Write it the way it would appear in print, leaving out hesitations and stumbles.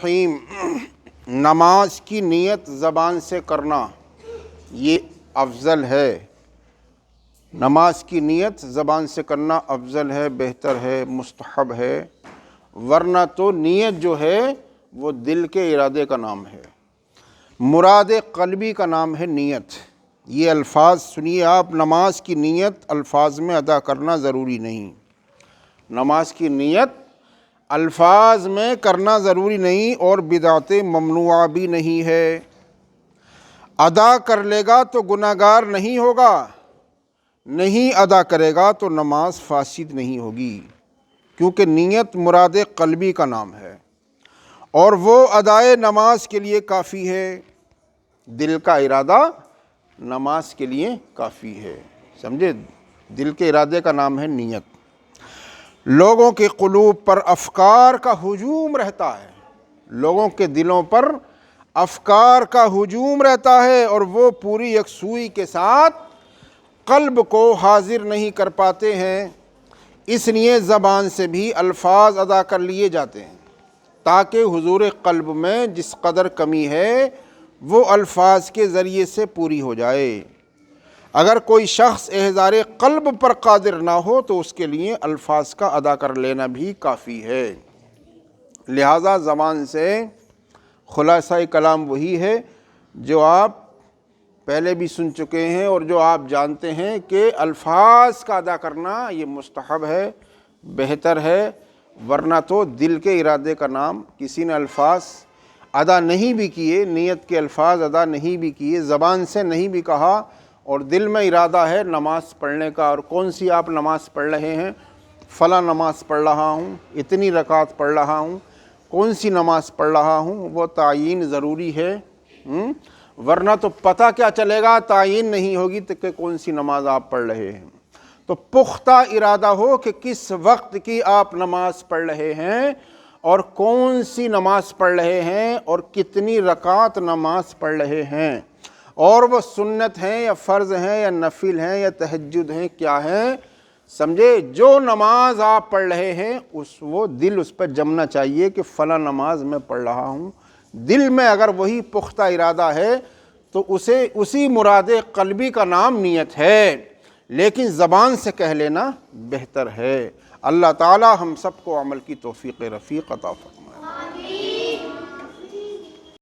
رحیم، نماز کی نیت زبان سے کرنا یہ افضل ہے۔ نماز کی نیت زبان سے کرنا افضل ہے، بہتر ہے، مستحب ہے، ورنہ تو نیت جو ہے وہ دل کے ارادے کا نام ہے، مراد قلبی کا نام ہے نیت۔ یہ الفاظ سنیے آپ، نماز کی نیت الفاظ میں ادا کرنا ضروری نہیں، نماز کی نیت الفاظ میں کرنا ضروری نہیں اور بدعت ممنوعہ بھی نہیں ہے۔ ادا کر لے گا تو گناہ گار نہیں ہوگا، نہیں ادا کرے گا تو نماز فاسد نہیں ہوگی، کیونکہ نیت مراد قلبی کا نام ہے اور وہ ادائے نماز کے لیے کافی ہے۔ دل کا ارادہ نماز کے لیے کافی ہے، سمجھے؟ دل کے ارادے کا نام ہے نیت۔ لوگوں کے قلوب پر افکار کا ہجوم رہتا ہے، لوگوں کے دلوں پر افکار کا ہجوم رہتا ہے اور وہ پوری یکسوئی کے ساتھ قلب کو حاضر نہیں کر پاتے ہیں، اس لیے زبان سے بھی الفاظ ادا کر لیے جاتے ہیں تاکہ حضور قلب میں جس قدر کمی ہے وہ الفاظ کے ذریعے سے پوری ہو جائے۔ اگر کوئی شخص احضار قلب پر قادر نہ ہو تو اس کے لیے الفاظ کا ادا کر لینا بھی کافی ہے۔ لہذا زبان سے خلاصہ کلام وہی ہے جو آپ پہلے بھی سن چکے ہیں اور جو آپ جانتے ہیں کہ الفاظ کا ادا کرنا یہ مستحب ہے، بہتر ہے، ورنہ تو دل کے ارادے کا نام۔ کسی نے الفاظ ادا نہیں بھی کیے، نیت کے الفاظ ادا نہیں بھی کیے، زبان سے نہیں بھی کہا اور دل میں ارادہ ہے نماز پڑھنے کا، اور کون سی آپ نماز پڑھ رہے ہیں؟ فلاں نماز پڑھ رہا ہوں، اتنی رکعت پڑھ رہا ہوں، کون سی نماز پڑھ رہا ہوں، وہ تعیین ضروری ہے، ورنہ تو پتہ کیا چلے گا، تعیین نہیں ہوگی تو کہ کون سی نماز آپ پڑھ رہے ہیں۔ تو پختہ ارادہ ہو کہ کس وقت کی آپ نماز پڑھ رہے ہیں اور کون سی نماز پڑھ رہے ہیں اور کتنی رکعت نماز پڑھ رہے ہیں، اور وہ سنت ہیں یا فرض ہیں یا نفل ہیں یا تہجد ہیں، کیا ہیں، سمجھے؟ جو نماز آپ پڑھ رہے ہیں وہ دل اس پر جمنا چاہیے کہ فلاں نماز میں پڑھ رہا ہوں۔ دل میں اگر وہی پختہ ارادہ ہے تو اسی مراد قلبی کا نام نیت ہے، لیکن زبان سے کہہ لینا بہتر ہے۔ اللہ تعالی ہم سب کو عمل کی توفیق رفیق عطا فرمائے۔